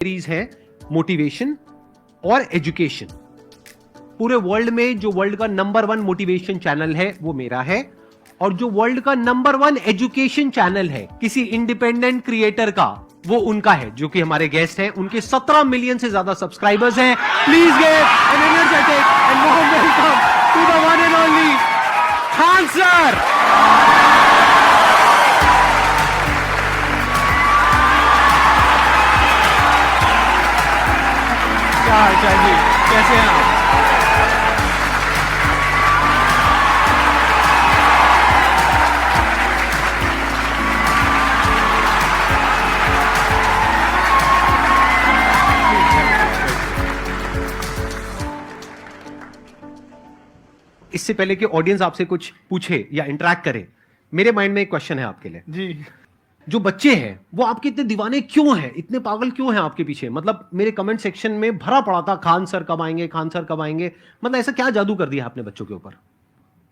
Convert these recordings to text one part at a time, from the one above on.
Series है motivation और education. पूरे वर्ल्ड में जो वर्ल्ड का नंबर 1 मोटिवेशन चैनल है वो मेरा है, और जो वर्ल्ड का नंबर 1 एजुकेशन चैनल है किसी इंडिपेंडेंट क्रिएटर का, वो उनका है, जो कि हमारे गेस्ट हैं। उनके 17 मिलियन से ज्यादा सब्सक्राइबर्स हैं। Please give an energetic and warm welcome to the one and only Khan sir. क्या हाल चाल जी, कैसे हैं आप? इससे पहले कि ऑडियंस आपसे कुछ पूछे या इंटरेक्ट करे, मेरे माइंड में एक क्वेश्चन है आपके लिए जी। जो बच्चे हैं वो आपके इतने दीवाने क्यों हैं, इतने पागल क्यों हैं आपके पीछे? मतलब मेरे कमेंट सेक्शन में भरा पड़ा था, खान सर कब आएंगे, खान सर कब आएंगे। मतलब ऐसा क्या जादू कर दिया आपने बच्चों के ऊपर?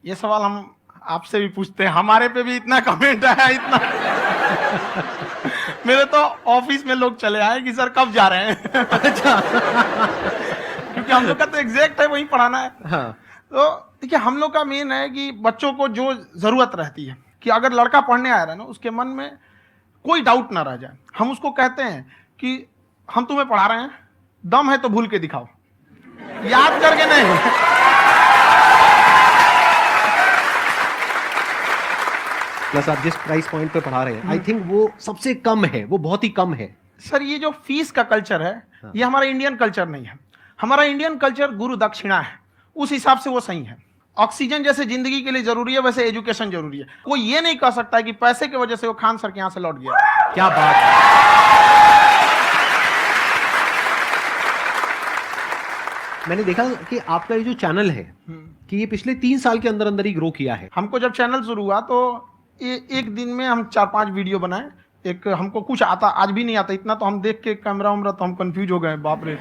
ये सवाल हम आपसे भी पूछते हैं, हमारे पे भी इतना कमेंट आया, इतना मेरे तो ऑफिस में लोग चले आए कि सर कब जा रहे हैं। अच्छा। क्योंकि हम लोग का तो एग्जैक्ट है वही पढ़ाना है। हाँ। तो देखिए, हम लोग का मेन है कि बच्चों को जो जरूरत रहती है कि अगर लड़का पढ़ने आया रहा ना, उसके मन में कोई डाउट ना रह जाए। हम उसको कहते हैं कि हम तुम्हें पढ़ा रहे हैं, दम है तो भूल के दिखाओ, याद करके नहीं। प्लस आप जिस प्राइस पॉइंट पे पढ़ा रहे हैं, आई थिंक वो सबसे कम है, वो बहुत ही कम है। सर ये जो फीस का कल्चर है, ये हमारा इंडियन कल्चर नहीं है। हमारा इंडियन कल्चर गुरु दक्षिणा है, उस हिसाब से वो सही है। ऑक्सीजन जैसे जिंदगी के लिए जरूरी है, वैसे एजुकेशन जरूरी है। कोई ये नहीं कह सकता है कि पैसे की वजह से वो खान सर के यहां से लौट गया। क्या बात है। मैंने देखा कि आपका ये जो चैनल है कि ये पिछले 3 साल के अंदर अंदर ही ग्रो किया है। हमको जब चैनल शुरू हुआ तो एक दिन में हम 4-5 वीडियो बनाए। एक हमको कुछ आता, आज भी नहीं आता इतना, तो हम देख के कैमरा उमरा तो हम कंफ्यूज हो गए, बाप रे।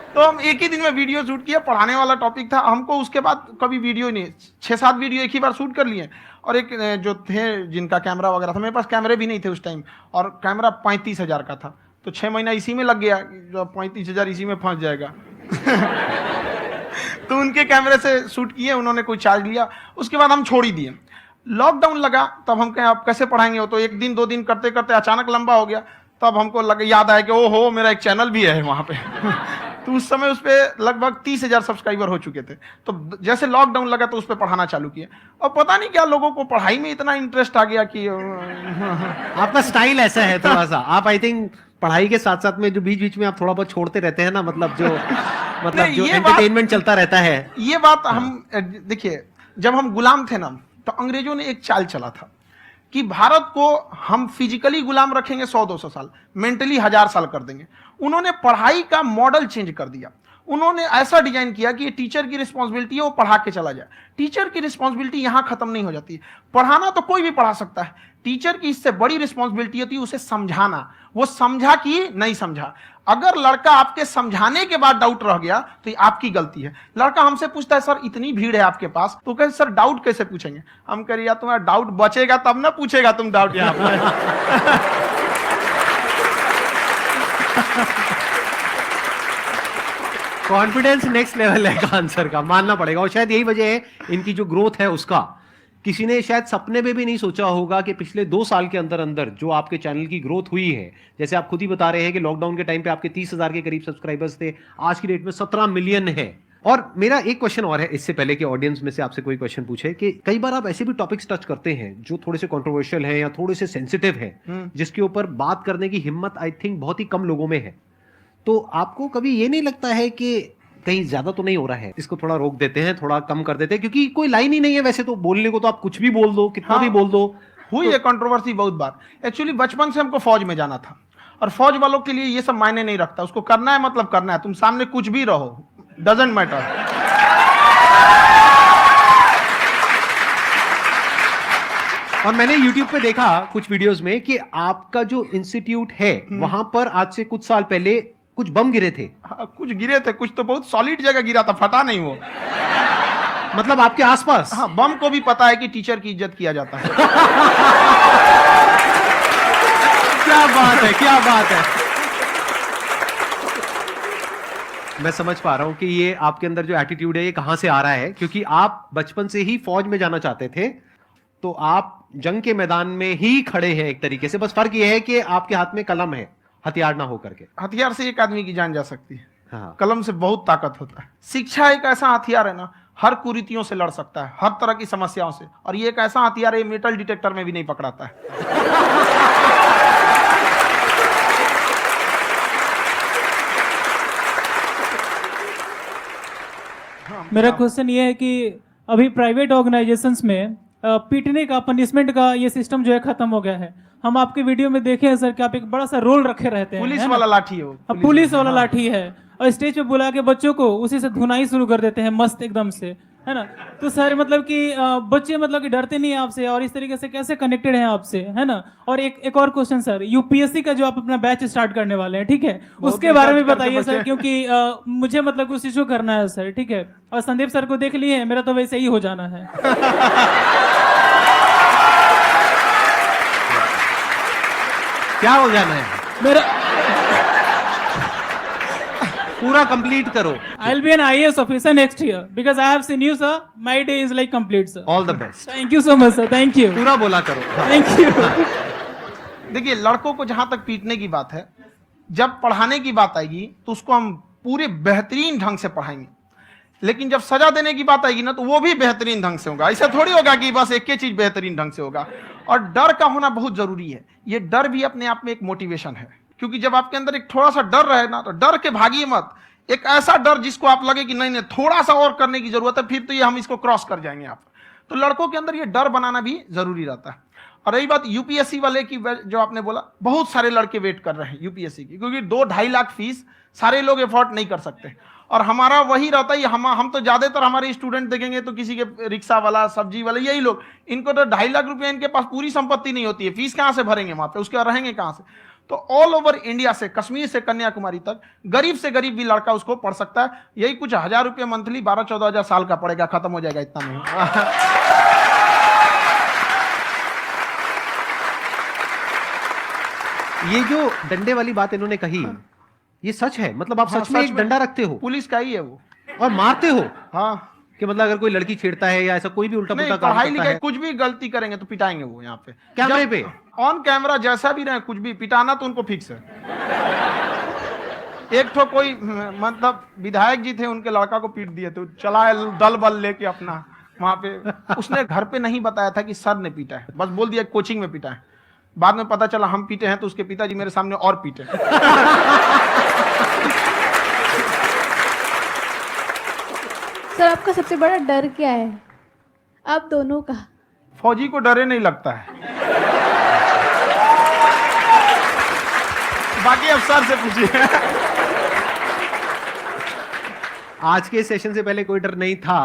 तो हम एक ही दिन में वीडियो शूट किया, पढ़ाने वाला टॉपिक था हमको। उसके बाद कभी वीडियो नहीं, 6-7 वीडियो एक ही बार शूट कर लिए। और एक जो थे जिनका कैमरा वगैरह था, मेरे पास कैमरे भी नहीं थे उस टाइम, और कैमरा 35,000 का था। तो 6 महीना इसी में लग गया, जो 35,000 इसी में फंस जाएगा। तो उनके कैमरे से शूट किए, उन्होंने कोई चार्ज लिया, उसके बाद हम छोड़ ही दिए। लॉकडाउन लगा, तब हम कहें आप कैसे पढ़ाएंगे? वो तो 1 दिन 2 दिन करते करते अचानक लंबा हो गया। तब हमको याद आया कि ओहो, मेरा एक चैनल भी है वहां पे। तो उस समय उस पर लगभग 30,000 सब्सक्राइबर हो चुके थे। तो जैसे लॉकडाउन लगा तो उस पर पढ़ाना चालू किया, और पता नहीं क्या लोगों को पढ़ाई में इतना इंटरेस्ट आ गया कि आपका स्टाइल ऐसा है थोड़ा सा, आप आई थिंक पढ़ाई के साथ साथ में जो बीच बीच में आप थोड़ा बहुत छोड़ते रहते हैं ना, मतलब जो एंटरटेनमेंट चलता रहता है। ये बात हम देखिए, जब हम गुलाम थे ना, तो अंग्रेजों ने एक चाल चला था कि भारत को हम फिजिकली गुलाम रखेंगे 100-200 साल, मेंटली 1000 साल कर देंगे। उन्होंने पढ़ाई का मॉडल चेंज कर दिया। उन्होंने ऐसा डिजाइन किया कि ये टीचर की रिस्पॉन्सिबिलिटी है, वो पढ़ा के चला जाए। टीचर की रिस्पॉन्सिबिलिटी यहां खत्म नहीं हो जाती है। पढ़ाना तो कोई भी पढ़ा सकता है, टीचर की इससे बड़ी रिस्पॉन्सिबिलिटी होती है उसे समझाना। वो समझा कि नहीं समझा। अगर लड़का आपके समझाने के बाद डाउट रह गया तो ये आपकी गलती है। लड़का हमसे पूछता है, सर इतनी भीड़ है आपके पास, तो कहते सर डाउट कैसे पूछेंगे? हम कह रहे यार, तुम्हारा डाउट बचेगा तब ना पूछेगा तुम डाउट यहाँ पे। कॉन्फिडेंस नेक्स्ट लेवल है खान सर का, मानना पड़ेगा। और शायद यही वजह है इनकी जो ग्रोथ है उसका। किसी ने शायद सपने में भी नहीं सोचा होगा कि पिछले 2 साल के अंदर अंदर जो आपके चैनल की ग्रोथ हुई है, जैसे आप खुद ही बता रहे हैं कि लॉकडाउन के टाइम पे आपके 30,000 के करीब सब्सक्राइबर्स थे, आज की डेट में 17 मिलियन है। और मेरा एक क्वेश्चन और है, इससे पहले कि ऑडियंस में से आपसे कोई क्वेश्चन पूछे, कि कई बार आप ऐसे भी टॉपिक्स टच करते हैं जो थोड़े से कंट्रोवर्शियल हैं या थोड़े से सेंसिटिव हैं, जिसके ऊपर बात करने की हिम्मत आई थिंक बहुत ही कम लोगों में है। तो आपको कभी ये नहीं लगता है कि कहीं ज्यादा तो नहीं हो रहा है, इसको थोड़ा रोक देते हैं, थोड़ा कम कर देते हैं? क्योंकि कोई लाइन ही नहीं है वैसे तो बोलने को, तो आप कुछ भी बोल दो, कितना भी बोल दो। हुई है कंट्रोवर्सी बहुत बार। एक्चुअली बचपन से हमको फौज में जाना था, और फौज वालों के लिए ये सब मायने नहीं रखता। उसको करना है मतलब करना है, तुम सामने कुछ भी रहो, डजंट मैटर। और मैंने YouTube पे देखा कुछ वीडियोस में कि आपका जो इंस्टीट्यूट है वहां पर आज से कुछ साल पहले कुछ बम गिरे थे। कुछ गिरे थे, कुछ तो बहुत सॉलिड जगह गिरा था, फटा नहीं वो। मतलब आपके आसपास? हाँ, बम को भी पता है कि टीचर की इज्जत किया जाता है। क्या बात है, क्या बात है। मैं समझ पा रहा हूं कि ये आपके अंदर जो एटीट्यूड है ये कहां से आ रहा है, क्योंकि आप बचपन से ही फौज में जाना चाहते थे, तो आप जंग के मैदान में ही खड़े हैं एक तरीके से। बस फर्क ये है कि आपके हाथ में कलम है, हथियार ना हो करके। हथियार से एक आदमी की जान जा सकती है, हाँ। कलम से बहुत ताकत होता है। शिक्षा एक ऐसा हथियार है ना, हर कुरीतियों से लड़ सकता है, हर तरह की समस्याओं से। और ये एक ऐसा हथियार है, मेटल डिटेक्टर में भी नहीं पकड़ाता है। मेरा क्वेश्चन ये है कि अभी प्राइवेट ऑर्गेनाइजेशंस में पीटने का, पनिशमेंट का ये सिस्टम जो है खत्म हो गया है। हम आपके वीडियो में देखे हैं सर कि आप एक बड़ा सा रोल रखे रहते हैं, पुलिस है ना? वाला लाठी है वो, पुलिस वाला लाठी है, और स्टेज पे बुला के बच्चों को उसी से धुनाई शुरू कर देते हैं मस्त एकदम से, है ना? तो सर मतलब कि बच्चे मतलब कि डरते नहीं हैं आपसे, और इस तरीके से कैसे कनेक्टेड हैं आपसे, है ना? और एक और क्वेश्चन सर, यूपीएससी का जो आप अपना बैच स्टार्ट करने वाले हैं, ठीक है, उसके बारे में बताइए सर, क्योंकि मुझे मतलब कुछ इशू करना है सर, ठीक है? और संदीप सर को देख लिए, मेरा तो वैसे ही हो जाना है। क्या हो जाना है? मेरा पूरा कंप्लीट करो। I'll be an IAS officer next year because I have seen you, sir. My day is like complete, sir. All the best. Thank you so much, sir. Thank you. पूरा बोला करो। Thank you. देखिए, लड़कों को जहां तक पीटने की बात है, जब पढ़ाने की बात आएगी तो उसको हम पूरे बेहतरीन ढंग से पढ़ाएंगे। लेकिन जब सजा देने की बात आएगी ना, तो वो भी बेहतरीन ढंग से होगा। ऐसा थोड़ी होगा कि बस एक ही चीज बेहतरीन ढंग से होगा। और डर का होना बहुत जरूरी है। ये डर भी अपने आप में एक मोटिवेशन है, क्योंकि जब आपके अंदर एक थोड़ा सा डर रहे ना, तो डर के भागिए मत। एक ऐसा डर जिसको आप लगे कि नहीं नहीं थोड़ा सा और करने की जरूरत है, फिर तो ये हम इसको क्रॉस कर जाएंगे आप। तो लड़कों के अंदर ये डर बनाना भी जरूरी रहता है। और रही बात यूपीएससी वाले की, जो आपने बोला, बहुत सारे लड़के वेट कर रहे हैं यूपीएससी की, क्योंकि 2-2.5 लाख फीस सारे लोग एफोर्ड नहीं कर सकते। और हमारा वही रहता है, हम तो ज्यादातर हमारे स्टूडेंट देखेंगे तो किसी के रिक्शा वाला, सब्जी वाला, यही लोग, इनको तो 2.5 लाख रुपए, इनके पास पूरी संपत्ति नहीं होती है, फीस कहां से भरेंगे वहां पे, उसके बाद रहेंगे कहां से? तो ऑल ओवर इंडिया से, कश्मीर से कन्याकुमारी तक, गरीब से गरीब भी लड़का उसको पढ़ सकता है। यही कुछ 1000 रुपये मंथली, 12-14 हजार साल का पड़ेगा, खत्म हो जाएगा इतना में। ये जो डंडे वाली बात इन्होंने कही, ये सच है? मतलब आप सच में एक डंडा रखते हो? पुलिस का ही है वो। और मारते हो? हाँ, कि मतलब अगर कोई लड़की छेड़ता है या ऐसा कोई भी उल्टा पुल्टा काम पढ़ाई करता लिखाई है, कुछ भी गलती करेंगे तो पिटाएंगे वो यहाँ पे, कैमरे पे, ऑन कैमरा, जैसा भी रहे, कुछ भी पिटाना तो उनको फिक्स है। एक तो कोई मतलब विधायक जी थे, उनके लड़का को पीट दिए, तो चला है दल बल लेके अपना वहां पे। उसने घर पे नहीं बताया था कि सर ने पीटा है, बस बोल दिया कोचिंग में पीटा है। बाद में पता चला हम पीटे हैं, तो उसके पिताजी मेरे सामने और पीटे। सर आपका सबसे बड़ा डर क्या है, आप दोनों का? फौजी को डरे नहीं लगता है। बाकी अफसर से पूछिए। आज के सेशन से पहले कोई डर नहीं था,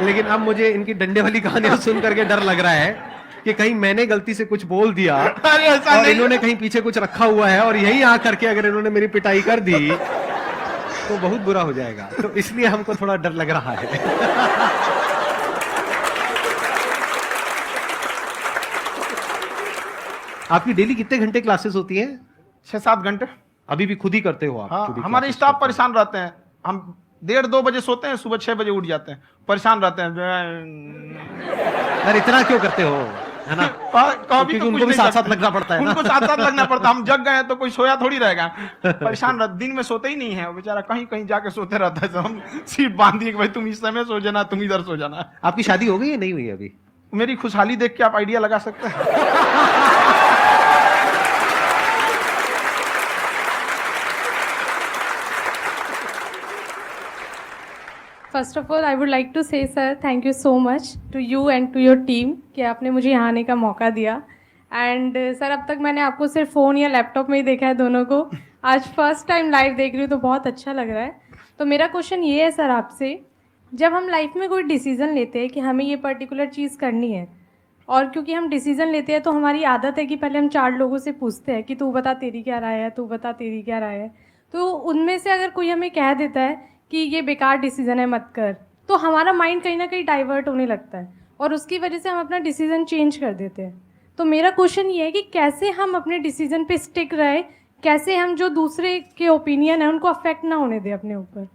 लेकिन अब मुझे इनकी डंडे वाली कहानियां सुन करके डर लग रहा है कि कहीं मैंने गलती से कुछ बोल दिया अरे ऐसा और नहीं। इन्होंने कहीं पीछे कुछ रखा हुआ है, और यही आ करके अगर इन्होंने मेरी पिटाई कर दी तो बहुत बुरा हो जाएगा। तो इसलिए हमको थोड़ा डर लग रहा है। आपकी डेली कितने घंटे क्लासेस होती हैं? 6-7 घंटे। अभी भी खुद ही करते हो आप? हाँ, खुद ही हमारे classes स्टाफ करते हो? परेशान रहते हैं। हम 1:30-2 बजे सोते हैं, सुबह 6 बजे उठ जाते हैं, परेशान रहते हैं। यार इतना क्यों करते हो, है ना? कभी क्योंकि उनको भी साथ साथ लगना पड़ता है ना। उनको साथ साथ लगना पड़ता है। हम जग गए तो कोई सोया थोड़ी रहेगा, परेशान रहते, दिन में सोते ही नहीं है, बेचारा कहीं कहीं जाके सोते रहता है। तो हम सीट बांध दिए कि भाई तुम इस समय सो जाना, तुम इधर सो जाना। आपकी शादी हो गई या नहीं हुई अभी? मेरी खुशहाली देख के आप आइडिया लगा सकते हैं। First of all I would like to say sir thank you so much to you and to your team कि आपने मुझे यहाँ आने का मौका दिया। एंड सर अब तक मैंने आपको सिर्फ फ़ोन या लैपटॉप में ही देखा है दोनों को, आज फर्स्ट टाइम लाइव देख रही हूँ तो बहुत अच्छा लग रहा है। तो मेरा क्वेश्चन ये है सर आपसे, जब हम लाइफ में कोई डिसीज़न लेते हैं कि हमें ये पर्टिकुलर चीज़ करनी है, और क्योंकि हम डिसीज़न लेते हैं तो हमारी आदत है कि पहले हम 4 लोगों से पूछते हैं कि तू बता तेरी क्या राय है, तू बता तेरी क्या राय है। तो उनमें से अगर कोई हमें कह देता है कि ये बेकार डिसीज़न है मत कर, तो हमारा माइंड कहीं ना कहीं डाइवर्ट होने लगता है और उसकी वजह से हम अपना डिसीज़न चेंज कर देते हैं। तो तो मेरा क्वेश्चन ये है कि कैसे हम अपने डिसीजन पे स्टिक रहे, कैसे हम जो दूसरे के ओपिनियन है उनको अफेक्ट ना होने दें अपने ऊपर।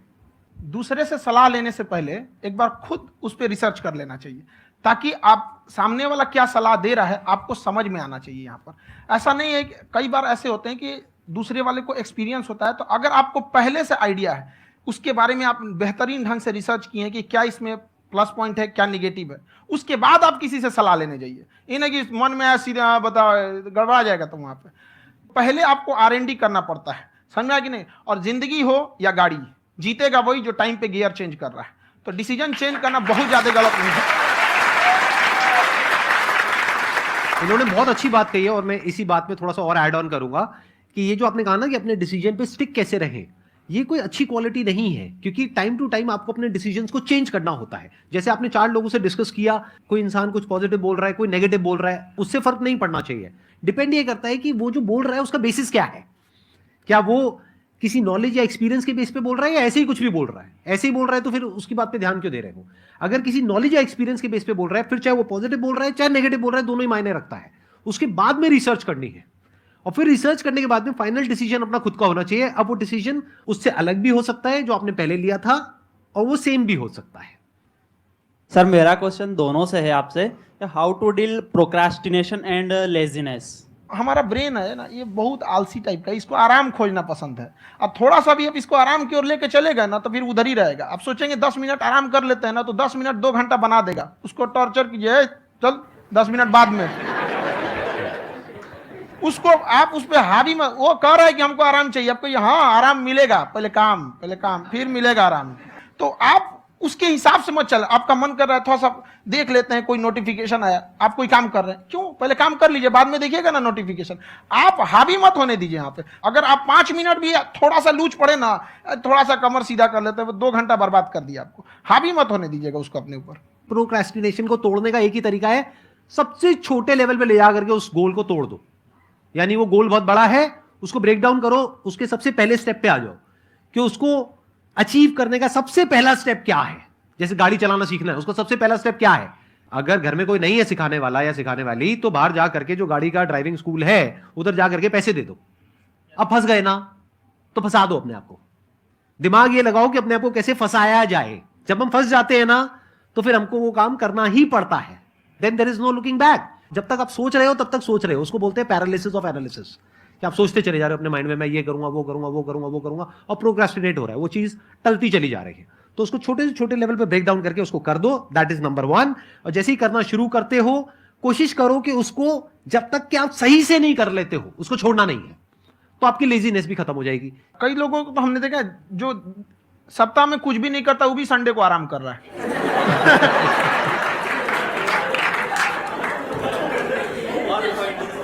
दूसरे से सलाह लेने से पहले एक बार खुद उस पर रिसर्च कर लेना चाहिए, ताकि आप सामने वाला क्या सलाह दे रहा है आपको समझ में आना चाहिए। यहाँ पर ऐसा नहीं है कि कई बार ऐसे होते हैं कि दूसरे वाले को एक्सपीरियंस होता है, तो अगर आपको पहले से आइडिया है, उसके बारे में आप बेहतरीन ढंग से रिसर्च किए हैं कि क्या इसमें प्लस पॉइंट है, क्या निगेटिव है, उसके बाद आप किसी से सलाह लेने जाइए। ये नहीं कि मन में आया सीधा बता गड़बड़ा जाएगा। तो वहाँ पे पहले आपको R&D करना पड़ता है, समझ में आया कि नहीं। और जिंदगी हो या गाड़ी, जीतेगा वही जो टाइम पे गियर चेंज कर रहा है। तो डिसीजन चेंज करना बहुत ज्यादा गलत नहीं है। इन्होंने बहुत अच्छी बात कही है और मैं इसी बात में थोड़ा सा और ऐड ऑन करूंगा कि ये जो आपने कहा ना कि अपने डिसीजन पे स्टिक कैसे रहें, ये कोई अच्छी क्वालिटी नहीं है, क्योंकि टाइम टू टाइम आपको अपने डिसीजंस को चेंज करना होता है। जैसे आपने 4 लोगों से डिस्कस किया, कोई इंसान कुछ पॉजिटिव बोल रहा है, कोई नेगेटिव बोल रहा है, उससे फर्क नहीं पड़ना चाहिए। डिपेंड ये करता है कि वो जो बोल रहा है उसका बेसिस क्या है। क्या वो किसी नॉलेज या एक्सपीरियंस के बेस पे बोल रहा है या ऐसे ही कुछ भी बोल रहा है? ऐसे ही बोल रहा है तो फिर उसकी बात पे ध्यान क्यों दे रहे हो? अगर किसी नॉलेज या एक्सपीरियंस के बेस पे बोल रहा है, फिर चाहे वो पॉजिटिव बोल रहा है चाहे नेगेटिव बोल रहा है, दोनों ही मायने रखता है। उसके बाद में रिसर्च करनी है और फिर रिसर्च करने के बाद में फाइनल डिसीजन अपना खुद का होना चाहिए। अब वो डिसीजन उससे अलग भी हो सकता है जो आपने पहले लिया था, और वो सेम भी हो सकता है। सर मेरा क्वेश्चन दोनों से है आपसे, how to deal procrastination and laziness. हमारा ब्रेन है ना, ये बहुत आलसी टाइप का, इसको आराम खोजना पसंद है। अब थोड़ा सा भी अब इसको आराम की ओर लेके चलेगा ना तो फिर उधर ही रहेगा। आप सोचेंगे 10 मिनट आराम कर लेते हैं ना, तो 10 मिनट 2 घंटा बना देगा। उसको टॉर्चर कीजिए, चल 10 मिनट बाद में। उसको आप उस पर हावी मत, वो कह रहा है कि हमको आराम चाहिए, आपको हाँ आराम मिलेगा, पहले काम फिर मिलेगा आराम। तो आप उसके हिसाब से मत चल। आपका मन कर रहा है थोड़ा सा देख लेते हैं, कोई नोटिफिकेशन आया, आप कोई काम कर रहे हैं, क्यों पहले काम कर लीजिए, बाद में देखिएगा ना नोटिफिकेशन। आप हावी मत होने दीजिए यहाँ पे। अगर आप 5 मिनट भी थोड़ा सा लूज पड़े ना, थोड़ा सा कमर सीधा कर लेते हैं, 2 घंटा बर्बाद कर दिया आपको। हावी मत होने दीजिएगा उसको अपने ऊपर। प्रोक्रेस्टिनेशन को तोड़ने का एक ही तरीका है, सबसे छोटे लेवल पे ले जा करके उस गोल को तोड़ दो। यानी वो गोल बहुत बड़ा है, उसको ब्रेक डाउन करो, उसके सबसे पहले स्टेप पे आ जाओ कि उसको अचीव करने का सबसे पहला स्टेप क्या है। जैसे गाड़ी चलाना सीखना है, उसका सबसे पहला स्टेप क्या है। अगर घर में कोई नहीं है सिखाने वाला या सिखाने वाली, तो बाहर जा करके जो गाड़ी का ड्राइविंग स्कूल है उधर जा करके पैसे दे दो। अब फंस गए ना तो फंसा दो अपने आप को। दिमाग ये लगाओ कि अपने आप को कैसे फंसाया जाए। जब हम फंस जाते हैं ना तो फिर हमको वो काम करना ही पड़ता है। Then there is no looking back. जब तक आप सोच रहे हो तब तक सोच रहे हो, उसको बोलते हैं पैरालिसिस ऑफ एनालिसिस, कि आप सोचते चले जा रहे हो अपने माइंड में, मैं ये करूंगा वो करूंगा वो करूंगा वो करूंगा, और प्रोक्रेस्टिनेट हो रहा है, वो चीज टलती चली जा रही है। तो उसको छोटे से छोटे लेवल पे ब्रेक डाउन करके उसको कर दो, दैट इज नंबर 1। और जैसे ही करना शुरू करते हो, कोशिश करो कि उसको जब तक कि आप सही से नहीं कर लेते हो उसको छोड़ना नहीं है, तो आपकी लेजीनेस भी खत्म हो जाएगी। कई लोगों को तो हमने देखा जो सप्ताह में कुछ भी नहीं करता, वो भी संडे को आराम कर रहा है।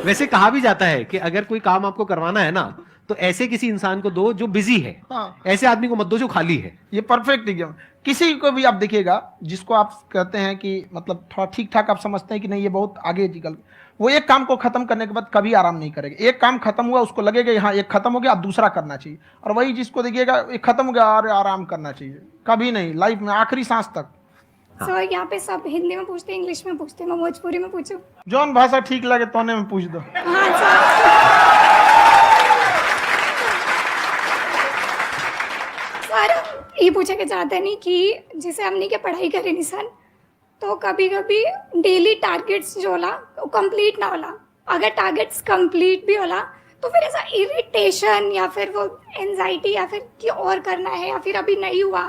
वैसे कहा भी जाता है कि अगर कोई काम आपको करवाना है ना तो ऐसे किसी इंसान को दो जो बिजी है, हाँ। ऐसे आदमी को मत दो जो खाली है। ये परफेक्ट एग्जाम। किसी को भी आप देखिएगा जिसको आप कहते हैं कि मतलब थोड़ा ठीक ठाक आप समझते हैं कि नहीं ये बहुत आगे निकल, वो एक काम को खत्म करने के बाद कभी आराम नहीं करेगा। एक काम खत्म हुआ उसको लगेगा हाँ एक खत्म हो गया, अब दूसरा करना चाहिए। और वही जिसको देखिएगा एक खत्म हो गया और आराम करना चाहिए, कभी नहीं, लाइफ में आखिरी सांस तक। सर यहाँ पे सब हिंदी में पूछते हैं, इंग्लिश में पूछते हैं, मैं भोजपुरी में पूछूं? जौन भाषा ठीक लगे तोने में पूछ दो। हाँ सर। सर ये पूछे के चाहते नहीं कि जैसे हमने के पढ़ाई करे निशान, तो कभी कभी डेली टारगेट्स जो होला वो कंप्लीट ना होला। अगर टारगेट्स कंप्लीट भी होला तो फिर ऐसा इरिटेशन या फिर वो एंजाइटी या फिर कि और करना है या फिर अभी नहीं हुआ,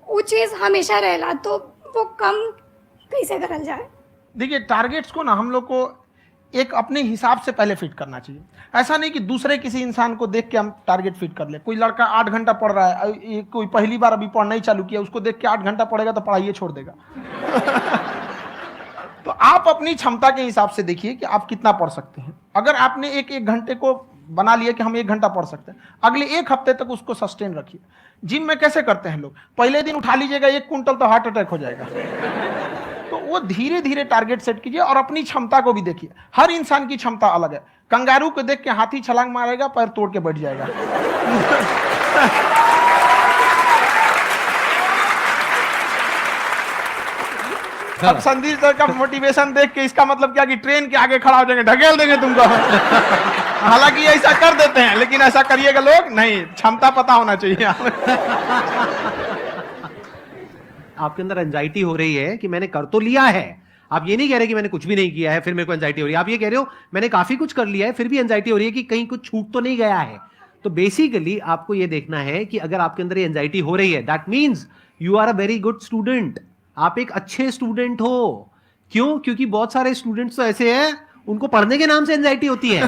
वो चीज़ हमेशा रहेला। तो वो कम कैसे करल जाए? देखिए टारगेट्स को ना हम लोग को एक अपने हिसाब से पहले फिट करना चाहिए। ऐसा नहीं कि दूसरे किसी इंसान को देख के हम टारगेट फिट कर ले। कोई लड़का 8 घंटा पढ़ रहा है, कोई पहली बार अभी पढ़ना ही चालू किया, उसको देख के 8 घंटा पढ़ेगा तो पढ़ाइए छोड़ देगा। तो आप अपनी क्षमता के हिसाब से देखिए कि आप कितना पढ़ सकते हैं। अगर आपने एक घंटे को बना लिया कि हम 1 घंटा पढ़ सकते हैं, अगले 1 हफ्ते तक उसको सस्टेन रखिए। जिम में कैसे करते हैं लोग, पहले दिन उठा लीजिएगा 1 कुंटल तो हार्ट अटैक हो जाएगा। तो वो धीरे धीरे टारगेट सेट कीजिए और अपनी क्षमता को भी देखिए। हर इंसान की क्षमता अलग है। कंगारू को देख के हाथी छलांग मारेगा, पैर तोड़ के बैठ जाएगा। अब संदीप सर का मोटिवेशन देख के इसका मतलब क्या कि ट्रेन के आगे खड़ा हो जाएंगे, ढकेल देंगे तुमको। हालांकि ऐसा कर देते हैं, लेकिन ऐसा करिएगा लोग नहीं, क्षमता पता होना चाहिए। आपके अंदर एंजाइटी हो रही है कि मैंने कर तो लिया है, आप ये नहीं कह रहे कि मैंने कुछ भी नहीं किया है फिर मेरे को एंजाइटी हो रही है, आप ये कह रहे हो मैंने काफी कुछ कर लिया है फिर भी एंजाइटी हो रही है कि कहीं कुछ छूट तो नहीं गया है। तो बेसिकली आपको ये देखना है कि अगर आपके अंदर ये एंजाइटी हो रही है, that means you are a very good student, आप एक अच्छे स्टूडेंट हो। क्यों? क्योंकि बहुत सारे स्टूडेंट्स तो ऐसे हैं उनको पढ़ने के नाम से एंजाइटी होती है।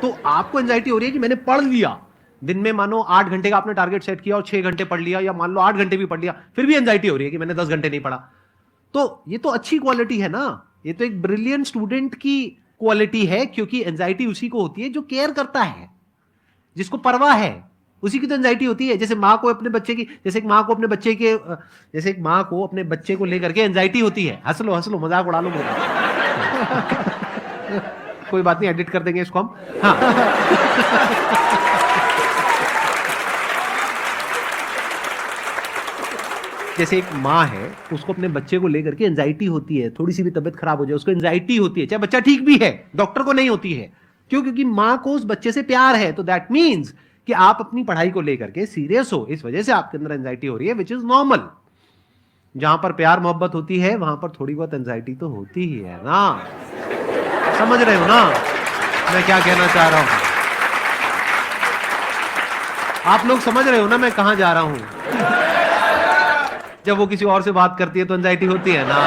तो आपको एंजाइटी हो रही है कि मैंने पढ़ लिया, दिन में मानो 8 घंटे का आपने टारगेट सेट किया और 6 घंटे पढ़ लिया, या मान लो 8 घंटे भी पढ़ लिया, फिर भी एंजाइटी हो रही है कि मैंने 10 घंटे नहीं पढ़ा। तो ये तो अच्छी क्वालिटी है ना, ये तो एक ब्रिलियंट स्टूडेंट की क्वालिटी है, क्योंकि एंजाइटी उसी को होती है जो केयर करता है, जिसको परवाह है, उसी की तो एंजाइटी होती है। जैसे माँ को अपने बच्चे की, जैसे एक माँ को अपने बच्चे के, जैसे एक माँ को अपने बच्चे को लेकर के एंजाइटी होती है। हंस लो मजाक उड़ा लो मेरा। कोई बात नहीं, एडिट कर देंगे इसको हम। हाँ, जैसे एक माँ है, उसको अपने बच्चे को लेकर के एंजाइटी होती है, थोड़ी सी भी तबीयत खराब हो जाए उसको एंजाइटी होती है, चाहे बच्चा ठीक भी है, डॉक्टर को नहीं होती है। क्यों? क्योंकि माँ को उस बच्चे से प्यार है। तो दैट मीन्स कि आप अपनी पढ़ाई को लेकर के सीरियस हो, इस वजह से आपके अंदर एंजाइटी हो रही है, विच इज नॉर्मल। जहां पर प्यार मोहब्बत होती है वहां पर थोड़ी बहुत एंजाइटी तो होती ही है ना। समझ रहे हो ना मैं क्या कहना चाह रहा हूं? आप लोग समझ रहे हो ना मैं कहां जा रहा हूं? जब वो किसी और से बात करती है तो एंजाइटी होती है ना।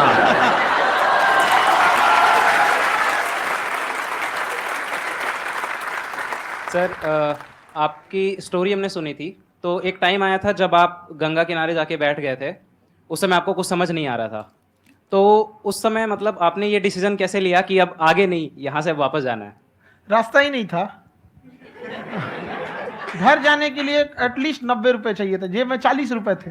सर, आपकी स्टोरी हमने सुनी थी, तो एक टाइम आया था जब आप गंगा किनारे जाके बैठ गए थे, उस समय आपको कुछ समझ नहीं आ रहा था। तो उस समय मतलब आपने ये डिसीजन कैसे लिया कि अब आगे नहीं, यहाँ से वापस जाना है? रास्ता ही नहीं था। घर जाने के लिए एटलीस्ट 90 रुपए चाहिए थे, जेब में 40 रुपए थे,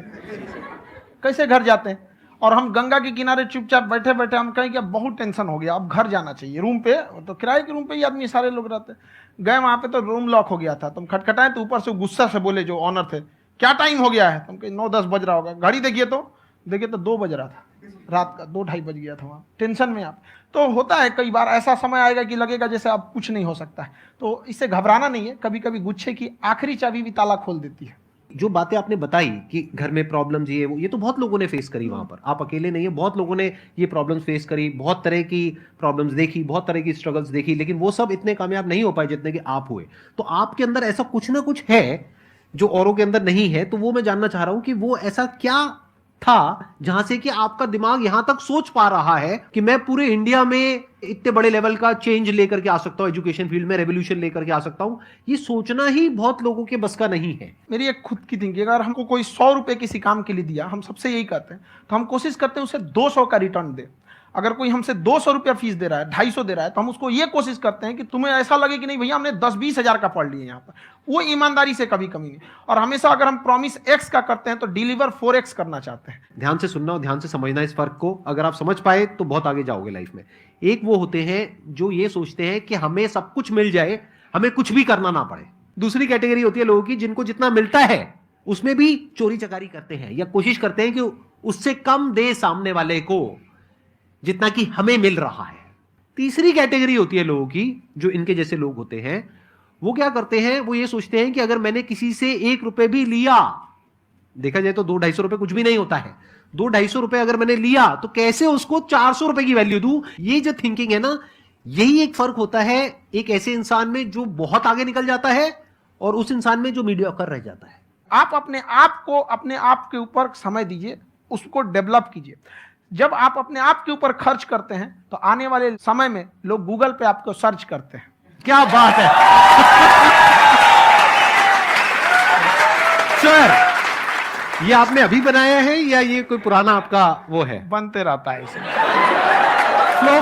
कैसे घर जाते हैं? और हम गंगा के किनारे चुपचाप बैठे बैठे हम कहें कि अब बहुत टेंशन हो गया, अब घर जाना चाहिए। रूम पे, तो किराए के रूम पे ही आदमी सारे लोग रहते। गए वहां पे तो रूम लॉक हो गया था, तुम खटखटाए तो ऊपर से गुस्सा से बोले जो ऑनर थे, क्या टाइम हो गया है? तुम कहे 9-10 बज रहा होगा। घड़ी देखिए तो 2 बज रहा था रात का, 2-2:30 बज गया था वहाँ। टेंशन में आप तो होता है, कई बार ऐसा समय आएगा कि लगेगा जैसे अब कुछ नहीं हो सकता है। तो इससे घबराना नहीं है, कभी कभी गुच्छे की आखिरी चाबी भी ताला खोल देती है। जो बातें आपने बताई कि घर में प्रॉब्लम्स ये वो, ये तो बहुत लोगों ने फेस करी वहां पर, आप अकेले नहीं है, बहुत लोगों ने ये प्रॉब्लम्स फेस करी, बहुत तरह की प्रॉब्लम्स देखी, बहुत तरह की स्ट्रगल्स देखी, लेकिन वो सब इतने कामयाब नहीं हो पाए जितने कि आप हुए। तो आपके अंदर ऐसा कुछ ना कुछ है जो औरों के अंदर नहीं है। तो वो मैं जानना चाह रहा हूं कि वो ऐसा क्या था जहां से कि आपका दिमाग यहां तक सोच पा रहा है कि मैं पूरे इंडिया में इतने बड़े लेवल का चेंज लेकर के आ सकता हूं, एजुकेशन फील्ड में रेवोल्यूशन लेकर के आ सकता हूं। ये सोचना ही बहुत लोगों के बस का नहीं है। मेरी एक खुद की थिंकिंग, अगर हमको कोई 100 रुपए किसी काम के लिए दिया, हम सबसे यही कहते हैं, तो हम कोशिश करते हैं उसे 200 का रिटर्न दे। अगर कोई हमसे 200 रुपया फीस दे रहा है, 250 दे रहा है, तो हम उसको ये कोशिश करते हैं कि तुम्हें ऐसा लगे कि नहीं भैया हमने 10-20 हजार का पढ़ लिया यहाँ पर। वो ईमानदारी से कभी कमी नहीं। और हमेशा अगर हम प्रॉमिस एक्स का करते हैं तो डिलीवर 4x करना चाहते हैं। ध्यान से सुनना और ध्यान से समझना इस फर्क को, अगर आप समझ पाए तो बहुत आगे जाओगे लाइफ में। एक वो होते हैं जो ये सोचते हैं कि हमें सब कुछ मिल जाए, हमें कुछ भी करना ना पड़े। दूसरी कैटेगरी होती है लोगों की जिनको जितना मिलता है उसमें भी चोरी चकारी करते हैं या कोशिश करते हैं कि उससे कम दे सामने वाले को जितना कि हमें मिल रहा है। तीसरी कैटेगरी होती है लोगों की, जो इनके जैसे लोग होते हैं, वो क्या करते हैं, वो ये सोचते हैं कि अगर मैंने किसी से 1 रुपए भी लिया, देखा जाए तो 200-250 रुपए कुछ भी नहीं होता है, 200-250 रुपए अगर मैंने लिया तो कैसे उसको 400 रुपए की वैल्यू दूं। ये जो थिंकिंग है ना, यही एक फर्क होता है एक ऐसे इंसान में जो बहुत आगे निकल जाता है और उस इंसान में जो मीडियोकर रह जाता है। आप अपने आप को अपने आप के ऊपर समय दीजिए, उसको डेवलप कीजिए। जब आप अपने आप के ऊपर खर्च करते हैं तो आने वाले समय में लोग गूगल पे आपको सर्च करते हैं। क्या बात है सर, ये आपने अभी बनाया है या ये कोई पुराना आपका वो है? बनते रहता है इसे,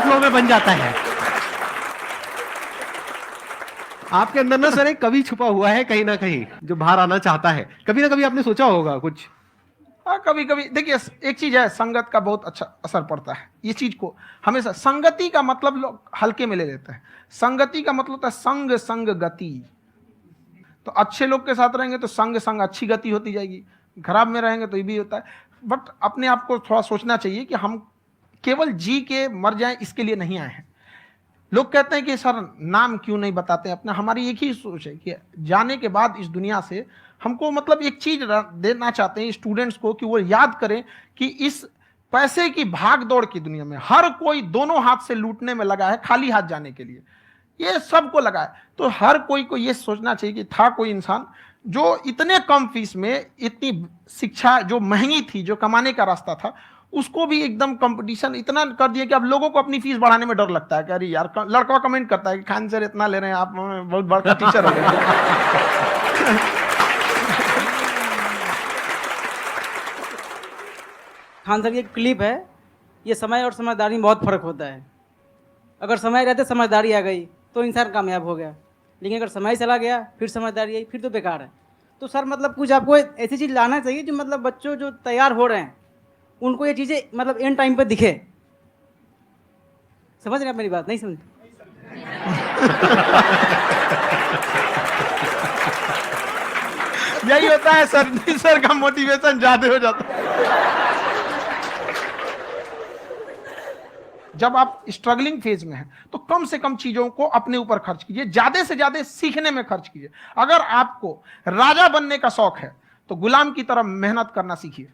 फ्लो में बन जाता है। आपके अंदर ना सर एक कवि छुपा हुआ है कहीं ना कहीं जो बाहर आना चाहता है। कभी ना कभी आपने सोचा होगा कुछ। हाँ, कभी कभी देखिए, एक चीज है, संगत का बहुत अच्छा असर पड़ता है। ये चीज को हमेशा, संगति का मतलब लोग हल्के में ले लेते हैं। संगति का मतलब होता है संग संग गति। तो अच्छे लोग के साथ रहेंगे तो संग संग अच्छी गति होती जाएगी, खराब में रहेंगे तो ये भी होता है। बट अपने आप को थोड़ा सोचना चाहिए कि हम केवल जी के मर जाएं इसके लिए नहीं आए हैं। लोग कहते हैं कि सर नाम क्यों नहीं बताते अपना, हमारी एक ही सोच है कि जाने के बाद इस दुनिया से हमको मतलब एक चीज देना चाहते हैं स्टूडेंट्स को कि वो याद करें कि इस पैसे की भाग दौड़ की दुनिया में हर कोई दोनों हाथ से लूटने में लगा है खाली हाथ जाने के लिए, ये सबको लगा है। तो हर कोई को ये सोचना चाहिए कि था कोई इंसान जो इतने कम फीस में इतनी शिक्षा जो महंगी थी, जो कमाने का रास्ता था, उसको भी एकदम कंपटीशन इतना कर दिया कि अब लोगों को अपनी फीस बढ़ाने में डर लगता है कि अरे यार, लड़का कमेंट करता है कि खान सर इतना ले रहे हैं, आप बहुत बड़ा टीचर हो गए। खान सर की एक क्लिप है, ये समय और समझदारी में बहुत फर्क होता है। अगर समय रहते समझदारी आ गई तो इंसान कामयाब हो गया, लेकिन अगर समय चला गया फिर समझदारी आई फिर तो बेकार है। तो सर मतलब कुछ आपको ऐसी चीज़ लाना चाहिए जो मतलब बच्चों जो तैयार हो रहे हैं उनको ये चीज़ें मतलब एंड टाइम पे दिखे। समझ रहे हैं आप मेरी बात? नहीं समझ? यही होता है सर का मोटिवेशन ज्यादा हो जाता है। जब आप स्ट्रगलिंग फेज में हैं तो कम से कम चीजों को अपने ऊपर खर्च कीजिए, ज्यादा से ज्यादा सीखने में खर्च कीजिए। अगर आपको राजा बनने का शौक है तो गुलाम की तरह मेहनत करना सीखिए,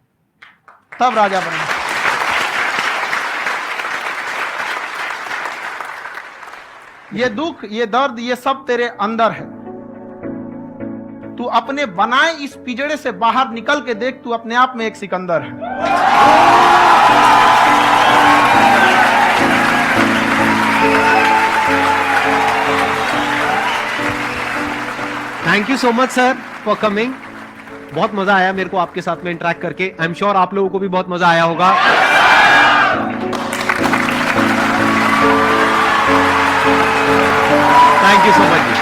तब राजा बनना। ये दुख, ये दर्द, ये सब तेरे अंदर है। तू अपने बनाए इस पिंजड़े से बाहर निकल के देख, तू अपने आप में एक सिकंदर है। Thank you so much sir for coming. बहुत मजा आया मेरे को आपके साथ में इंटरेक्ट करके। आई एम श्योर आप लोगों को भी बहुत मजा आया होगा। Thank you so much.